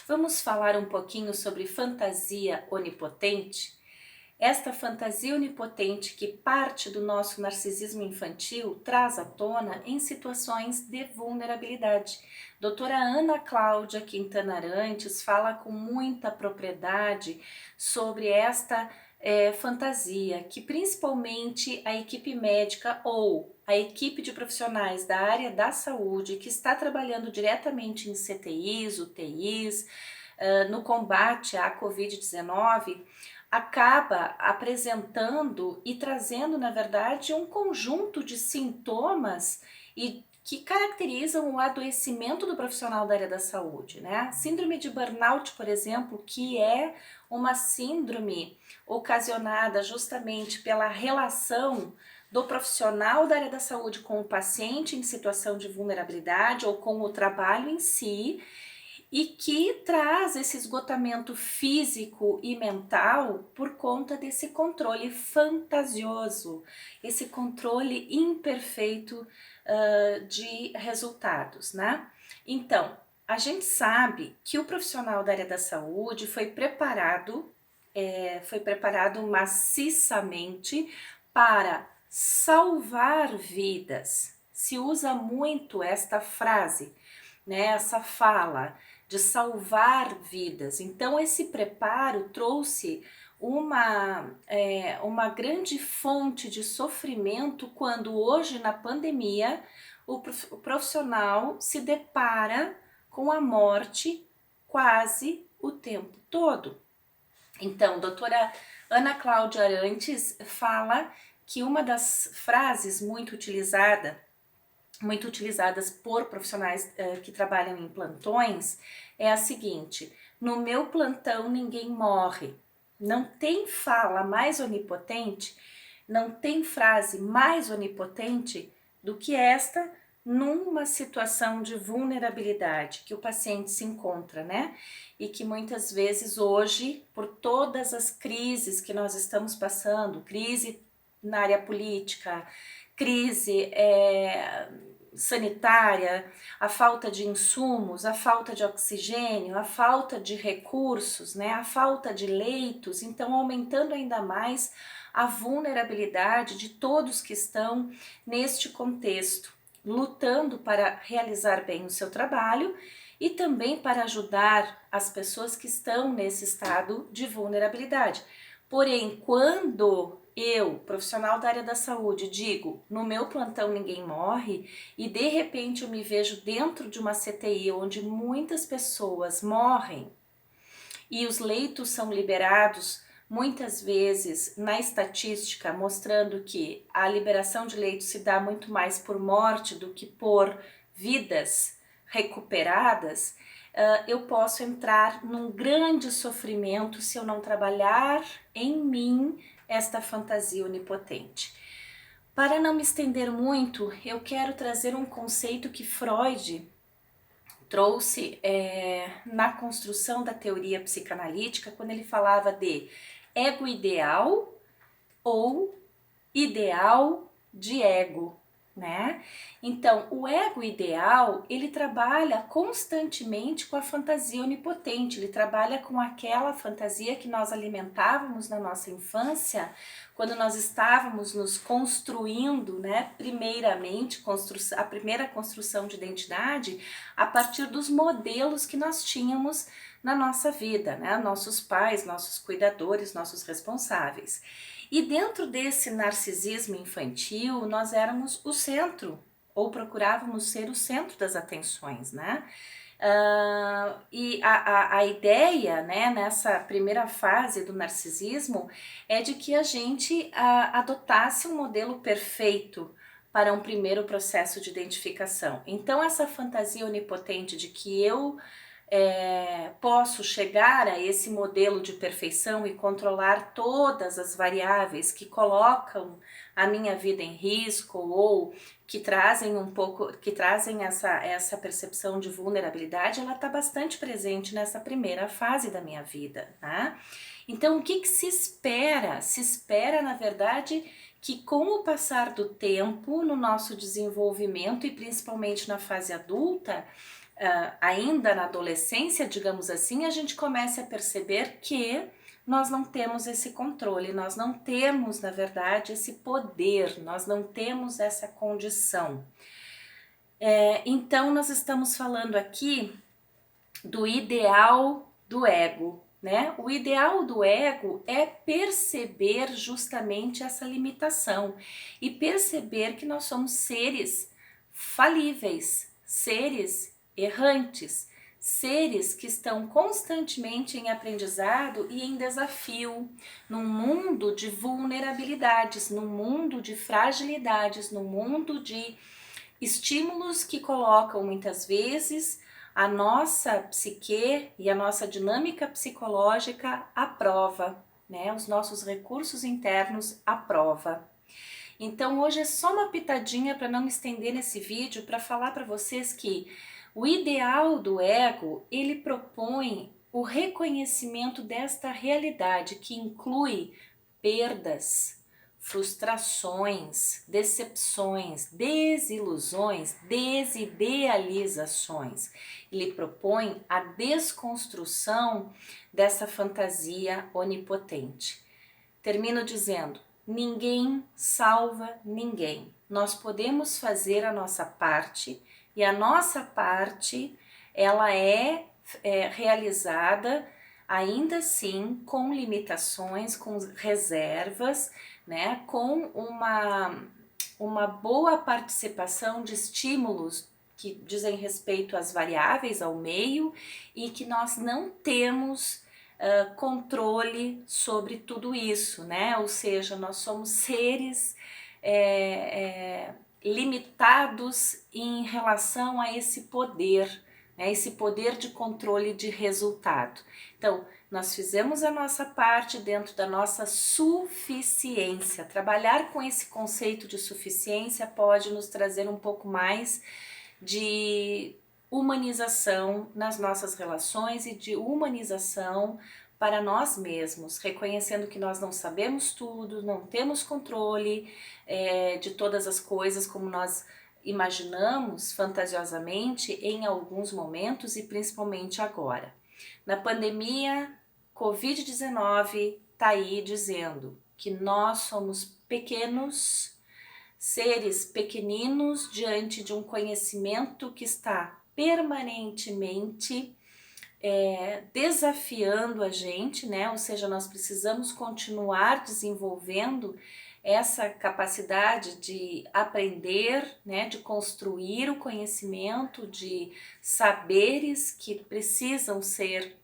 Vamos falar um pouquinho sobre fantasia onipotente? Esta fantasia onipotente que parte do nosso narcisismo infantil traz à tona em situações de vulnerabilidade. Doutora Ana Cláudia Quintana Arantes fala com muita propriedade sobre esta fantasia, que principalmente a equipe médica ou a equipe de profissionais da área da saúde que está trabalhando diretamente em CTIs, UTIs, no combate à Covid-19, acaba apresentando e trazendo, na verdade, um conjunto de sintomas e que caracterizam o adoecimento do profissional da área da saúde, né? Síndrome de burnout, por exemplo, que é uma síndrome ocasionada justamente pela relação do profissional da área da saúde com o paciente em situação de vulnerabilidade ou com o trabalho em si, e que traz esse esgotamento físico e mental por conta desse controle fantasioso, esse controle imperfeito de resultados, né? Então, a gente sabe que o profissional da área da saúde foi preparado maciçamente para salvar vidas. Se usa muito esta frase, né, essa fala de salvar vidas. Então, esse preparo trouxe uma grande fonte de sofrimento quando hoje, na pandemia, o profissional se depara com a morte quase o tempo todo. Então, doutora Ana Cláudia Arantes fala que uma das frases muito utilizadas por profissionais que trabalham em plantões é a seguinte: no meu plantão ninguém morre. Não tem fala mais onipotente, não tem frase mais onipotente do que esta numa situação de vulnerabilidade que o paciente se encontra, né? E que muitas vezes hoje, por todas as crises que nós estamos passando, crise na área política, crise sanitária, a falta de insumos, a falta de oxigênio, a falta de recursos, né, a falta de leitos, então aumentando ainda mais a vulnerabilidade de todos que estão neste contexto, lutando para realizar bem o seu trabalho e também para ajudar as pessoas que estão nesse estado de vulnerabilidade. Porém, quando eu, profissional da área da saúde, digo, no meu plantão ninguém morre, e de repente eu me vejo dentro de uma CTI onde muitas pessoas morrem e os leitos são liberados, muitas vezes na estatística mostrando que a liberação de leitos se dá muito mais por morte do que por vidas recuperadas, eu posso entrar num grande sofrimento se eu não trabalhar em mim esta fantasia onipotente. Para não me estender muito, eu quero trazer um conceito que Freud trouxe na construção da teoria psicanalítica, quando ele falava de ego ideal ou ideal de ego, né? Então, o ego ideal, ele trabalha constantemente com a fantasia onipotente, ele trabalha com aquela fantasia que nós alimentávamos na nossa infância, quando nós estávamos nos construindo, né? Primeiramente, a primeira construção de identidade a partir dos modelos que nós tínhamos na nossa vida, né? Nossos pais, nossos cuidadores, nossos responsáveis. E dentro desse narcisismo infantil, nós éramos o centro, ou procurávamos ser o centro das atenções, né? E a ideia, né, nessa primeira fase do narcisismo é de que a gente adotasse um modelo perfeito para um primeiro processo de identificação. Então, essa fantasia onipotente de que eu posso chegar a esse modelo de perfeição e controlar todas as variáveis que colocam a minha vida em risco ou que trazem essa percepção de vulnerabilidade, ela está bastante presente nessa primeira fase da minha vida, né? Então, o que se espera? Se espera, na verdade, que com o passar do tempo, no nosso desenvolvimento e principalmente na fase adulta, ainda na adolescência, digamos assim, a gente comece a perceber que nós não temos esse controle, nós não temos, na verdade, esse poder, nós não temos essa condição. Então, nós estamos falando aqui do ideal do ego, né? O ideal do ego é perceber justamente essa limitação e perceber que nós somos seres falíveis, seres errantes, seres que estão constantemente em aprendizado e em desafio, num mundo de vulnerabilidades, num mundo de fragilidades, num mundo de estímulos que colocam muitas vezes a nossa psique e a nossa dinâmica psicológica à prova, né? Os nossos recursos internos à prova. Então hoje é só uma pitadinha para não me estender nesse vídeo, para falar para vocês que o ideal do ego, ele propõe o reconhecimento desta realidade que inclui perdas, frustrações, decepções, desilusões, desidealizações. Ele propõe a desconstrução dessa fantasia onipotente. Termino dizendo: ninguém salva ninguém. Nós podemos fazer a nossa parte e a nossa parte ela é realizada ainda assim com limitações, com reservas, né, com uma boa participação de estímulos que dizem respeito às variáveis, ao meio, e que nós não temos controle sobre tudo isso, né? Ou seja, nós somos seres limitados em relação a esse poder, né? Esse poder de controle de resultado. Então, nós fizemos a nossa parte dentro da nossa suficiência. Trabalhar com esse conceito de suficiência pode nos trazer um pouco mais de humanização nas nossas relações e de humanização para nós mesmos, reconhecendo que nós não sabemos tudo, não temos controle de todas as coisas como nós imaginamos fantasiosamente em alguns momentos e principalmente agora. Na pandemia, Covid-19 está aí dizendo que nós somos pequenos, seres pequeninos diante de um conhecimento que está permanentemente desafiando a gente, né? Ou seja, nós precisamos continuar desenvolvendo essa capacidade de aprender, né? De construir o conhecimento, de saberes que precisam ser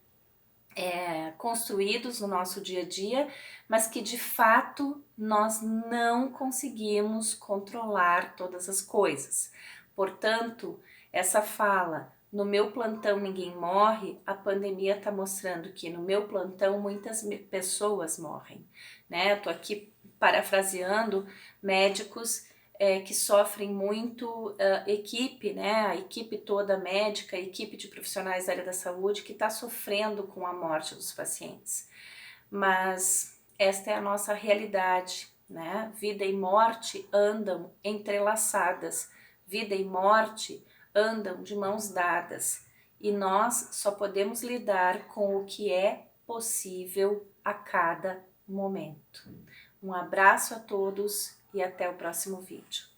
construídos no nosso dia a dia, mas que de fato nós não conseguimos controlar todas as coisas. Portanto, essa fala, no meu plantão ninguém morre, a pandemia está mostrando que no meu plantão muitas pessoas morrem, né? Estou aqui parafraseando médicos que sofrem muito, equipe, né, a equipe toda médica, a equipe de profissionais da área da saúde que está sofrendo com a morte dos pacientes. Mas esta é a nossa realidade, né? Vida e morte andam entrelaçadas, vida e morte andam de mãos dadas e nós só podemos lidar com o que é possível a cada momento. Um abraço a todos e até o próximo vídeo.